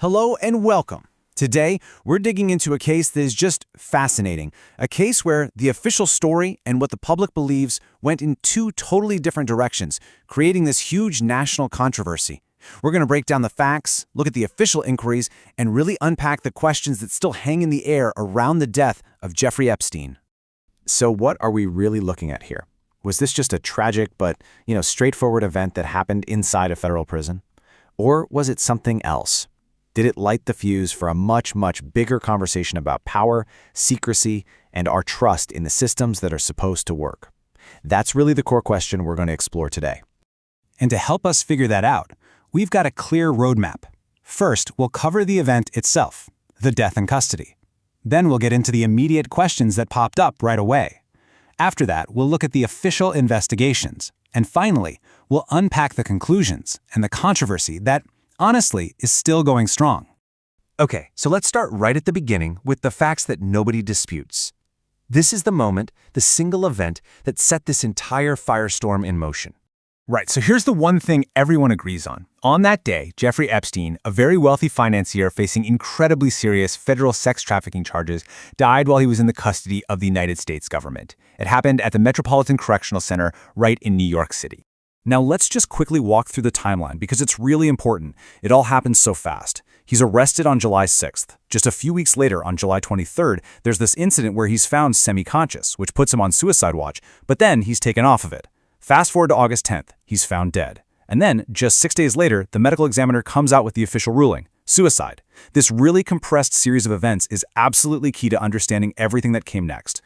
Hello and welcome. Today, we're digging into a case that is just fascinating. A case where the official story and what the public believes went in two totally different directions, creating this huge national controversy. We're going to break down the facts, look at the official inquiries, and really unpack the questions that still hang in the air around the death of Jeffrey Epstein. So what are we really looking at here? Was this just a tragic but, straightforward event that happened inside a federal prison? Or was it something else? Did it light the fuse for a much, much bigger conversation about power, secrecy, and our trust in the systems that are supposed to work? That's really the core question we're going to explore today. And to help us figure that out, we've got a clear roadmap. First, we'll cover the event itself, the death in custody. Then we'll get into the immediate questions that popped up right away. After that, we'll look at the official investigations. And finally, we'll unpack the conclusions and the controversy that, honestly, is still going strong. Okay, so let's start right at the beginning with the facts that nobody disputes. This is the moment, the single event that set this entire firestorm in motion. Right, so here's the one thing everyone agrees on. On that day, Jeffrey Epstein, a very wealthy financier facing incredibly serious federal sex trafficking charges, died while he was in the custody of the United States government. It happened at the Metropolitan Correctional Center right in New York City. Now let's just quickly walk through the timeline because it's really important. It all happens so fast. He's arrested on July 6th. Just a few weeks later, on July 23rd, there's this incident where he's found semi-conscious, which puts him on suicide watch, but then he's taken off of it. Fast forward to August 10th, he's found dead. And then, just 6 days later, the medical examiner comes out with the official ruling: suicide. This really compressed series of events is absolutely key to understanding everything that came next.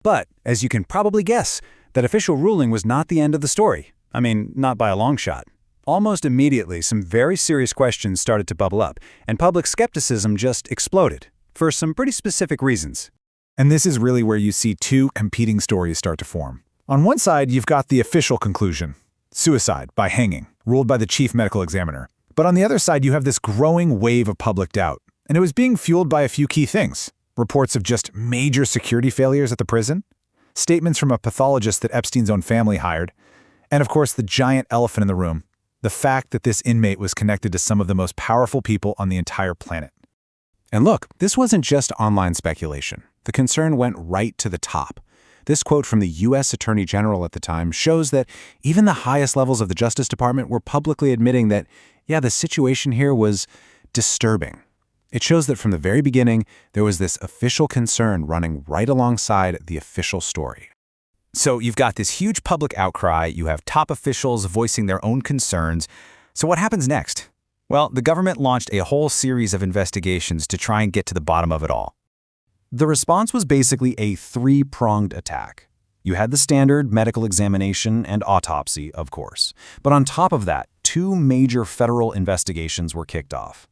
But, as you can probably guess, that official ruling was not the end of the story. I mean, not by a long shot. Almost immediately, some very serious questions started to bubble up, and public skepticism just exploded, for some pretty specific reasons. And this is really where you see two competing stories start to form. On one side, you've got the official conclusion: suicide by hanging, ruled by the chief medical examiner. But on the other side, you have this growing wave of public doubt, and it was being fueled by a few key things. Reports of just major security failures at the prison, statements from a pathologist that Epstein's own family hired, and of course the giant elephant in the room, the fact that this inmate was connected to some of the most powerful people on the entire planet. And look, this wasn't just online speculation. The concern went right to the top. This quote from the U.S. Attorney General at the time shows that even the highest levels of the Justice Department were publicly admitting that, the situation here was disturbing. It shows that from the very beginning, there was this official concern running right alongside the official story. So you've got this huge public outcry, you have top officials voicing their own concerns. So what happens next? Well, the government launched a whole series of investigations to try and get to the bottom of it all. The response was basically a three-pronged attack. You had the standard medical examination and autopsy, of course. But on top of that, two major federal investigations were kicked off.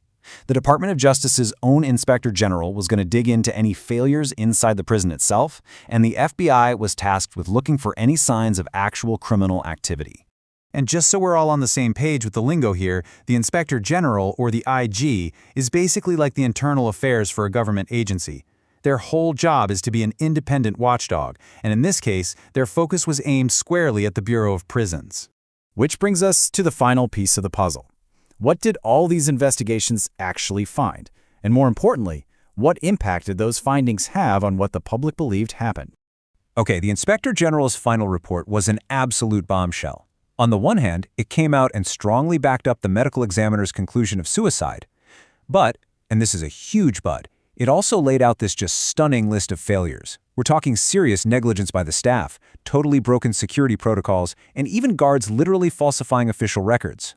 The Department of Justice's own Inspector General was going to dig into any failures inside the prison itself, and the FBI was tasked with looking for any signs of actual criminal activity. And just so we're all on the same page with the lingo here, the Inspector General, or the IG, is basically like the internal affairs for a government agency. Their whole job is to be an independent watchdog, and in this case, their focus was aimed squarely at the Bureau of Prisons. Which brings us to the final piece of the puzzle. What did all these investigations actually find? And more importantly, what impact did those findings have on what the public believed happened? Okay, the Inspector General's final report was an absolute bombshell. On the one hand, it came out and strongly backed up the medical examiner's conclusion of suicide. But, and this is a huge but, it also laid out this just stunning list of failures. We're talking serious negligence by the staff, totally broken security protocols, and even guards literally falsifying official records.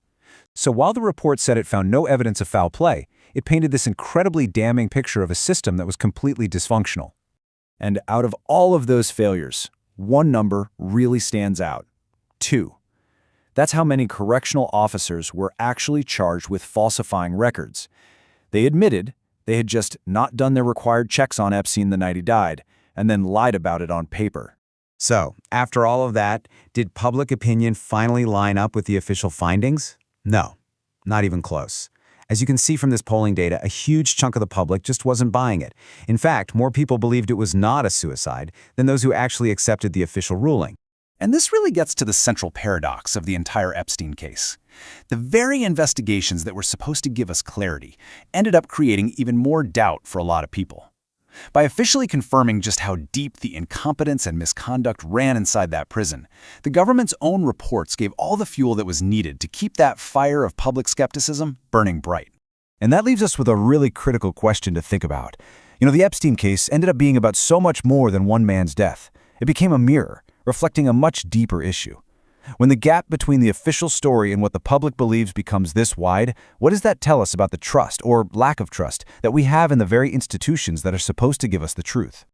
So while the report said it found no evidence of foul play, it painted this incredibly damning picture of a system that was completely dysfunctional. And out of all of those failures, one number really stands out: 2. That's how many correctional officers were actually charged with falsifying records. They admitted they had just not done their required checks on Epstein the night he died, and then lied about it on paper. So, after all of that, did public opinion finally line up with the official findings? No, not even close. As you can see from this polling data, a huge chunk of the public just wasn't buying it. In fact, more people believed it was not a suicide than those who actually accepted the official ruling. And this really gets to the central paradox of the entire Epstein case. The very investigations that were supposed to give us clarity ended up creating even more doubt for a lot of people. By officially confirming just how deep the incompetence and misconduct ran inside that prison, the government's own reports gave all the fuel that was needed to keep that fire of public skepticism burning bright. And that leaves us with a really critical question to think about. The Epstein case ended up being about so much more than one man's death. It became a mirror, reflecting a much deeper issue. When the gap between the official story and what the public believes becomes this wide, what does that tell us about the trust, or lack of trust, that we have in the very institutions that are supposed to give us the truth?